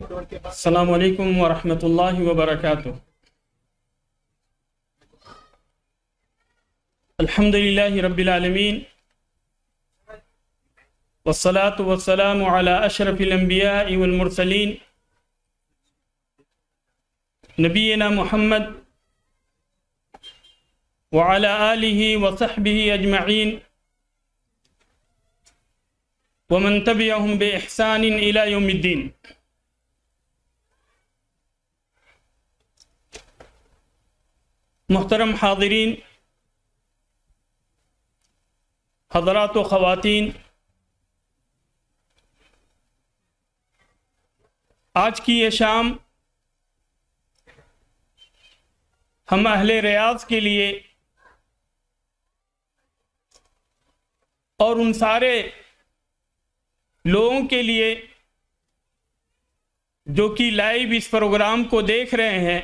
السلام علیکم ورحمۃ اللہ وبرکاتہ۔ الحمدللہ رب العالمین والصلاة والسلام علی اشرف الانبیاء والمرسلین نبینا محمد وعلی آلہ وصحبہ اجمعین ومن تبعهم بإحسان إلى يوم الدین۔ محترم حاضرین، حضرات و خواتین، آج کی یہ شام ہم اہل ریاض کے لیے اور ان سارے لوگوں کے لیے جو کہ لائیو اس پروگرام کو دیکھ رہے ہیں،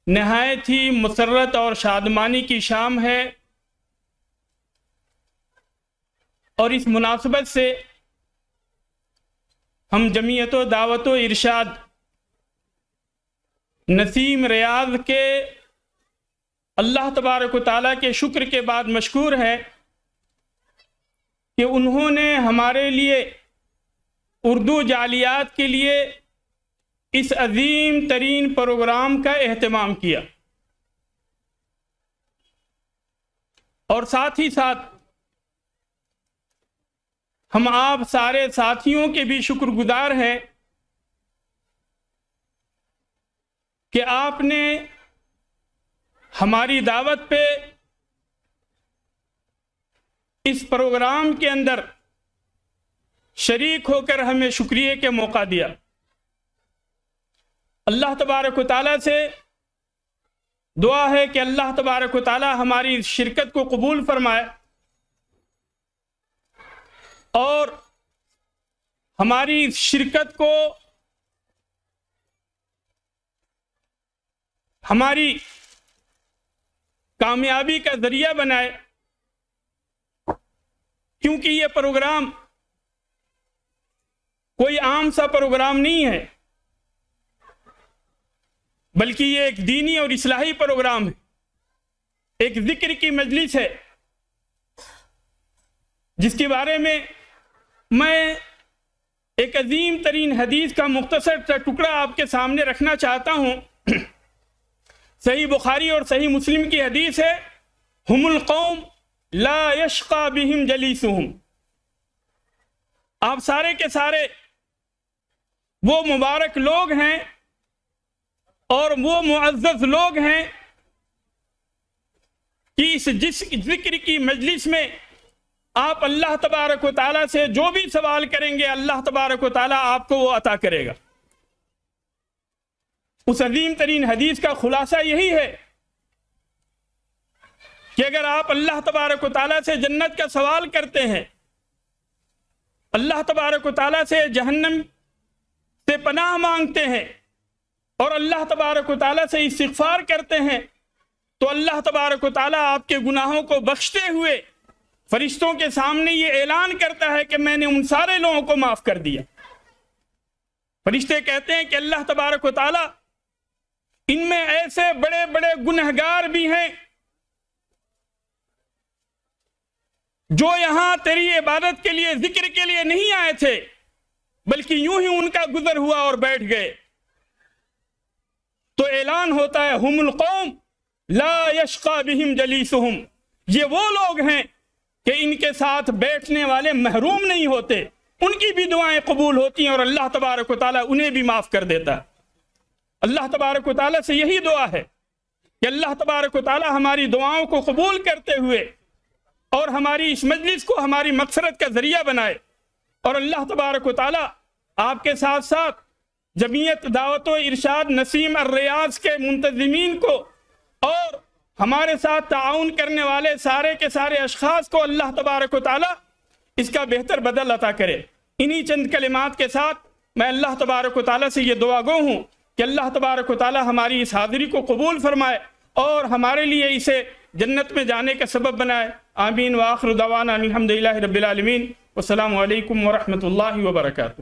نہایت ہی مسرت اور شادمانی کی شام ہے، اور اس مناسبت سے ہم جمعیت و دعوت و ارشاد نسیم ریاض کے اللہ تبارک و تعالیٰ کے شکر کے بعد مشکور ہیں کہ انہوں نے ہمارے لیے اردو جعلیات کے لیے اس عظیم ترین پروگرام کا اہتمام کیا، اور ساتھ ہی ساتھ ہم آپ سارے ساتھیوں کے بھی شکر گزار ہیں کہ آپ نے ہماری دعوت پہ اس پروگرام کے اندر شریک ہو کر ہمیں شکریہ کے موقع دیا۔ اللہ تبارک و تعالیٰ سے دعا ہے کہ اللہ تبارک و تعالیٰ ہماری اس شرکت کو قبول فرمائے اور ہماری اس شرکت کو ہماری کامیابی کا ذریعہ بنائے، کیونکہ یہ پروگرام کوئی عام سا پروگرام نہیں ہے، بلکہ یہ ایک دینی اور اصلاحی پروگرام ہے، ایک ذکر کی مجلس ہے، جس کے بارے میں ایک عظیم ترین حدیث کا مختصر سا ٹکڑا آپ کے سامنے رکھنا چاہتا ہوں۔ صحیح بخاری اور صحیح مسلم کی حدیث ہے، ہم القوم لا یشقی بہم جلیسہم۔ آپ سارے کے سارے وہ مبارک لوگ ہیں اور وہ معزز لوگ ہیں کہ اس ذکر کی مجلس میں آپ اللہ تبارک و تعالیٰ سے جو بھی سوال کریں گے، اللہ تبارک و تعالیٰ آپ کو وہ عطا کرے گا۔ اس عظیم ترین حدیث کا خلاصہ یہی ہے کہ اگر آپ اللہ تبارک و تعالیٰ سے جنت کا سوال کرتے ہیں، اللہ تبارک و تعالیٰ سے جہنم سے پناہ مانگتے ہیں، اور اللہ تبارک و تعالیٰ سے استغفار کرتے ہیں، تو اللہ تبارک و تعالیٰ آپ کے گناہوں کو بخشتے ہوئے فرشتوں کے سامنے یہ اعلان کرتا ہے کہ میں نے ان سارے لوگوں کو معاف کر دیا۔ فرشتے کہتے ہیں کہ اللہ تبارک و تعالیٰ ان میں ایسے بڑے بڑے گنہگار بھی ہیں جو یہاں تیری عبادت کے لیے، ذکر کے لیے نہیں آئے تھے، بلکہ یوں ہی ان کا گزر ہوا اور بیٹھ گئے۔ تو اعلان ہوتا ہے، ہم القوم لا یشقی بہم جلیسہم، یہ وہ لوگ ہیں کہ ان کے ساتھ بیٹھنے والے محروم نہیں ہوتے، ان کی بھی دعائیں قبول ہوتی ہیں اور اللہ تبارک و تعالیٰ انہیں بھی معاف کر دیتا ہے۔ اللہ تبارک و تعالیٰ سے یہی دعا ہے کہ اللہ تبارک و تعالیٰ ہماری دعاؤں کو قبول کرتے ہوئے اور ہماری اس مجلس کو ہماری مغفرت کا ذریعہ بنائے، اور اللہ تبارک و تعالیٰ آپ کے ساتھ ساتھ جمعیت دعوت و ارشاد نسیم الریاض کے منتظمین کو اور ہمارے ساتھ تعاون کرنے والے سارے کے سارے اشخاص کو اللہ تبارک و تعالیٰ اس کا بہتر بدل عطا کرے۔ انہی چند کلمات کے ساتھ میں اللہ تبارک و تعالیٰ سے یہ دعا گو ہوں کہ اللہ تبارک و تعالیٰ ہماری اس حاضری کو قبول فرمائے اور ہمارے لیے اسے جنت میں جانے کا سبب بنائے۔ آمین وآخر دعوانا الحمدللہ رب العالمین، والسلام علیکم ورحمۃ اللہ وبرکاتہ۔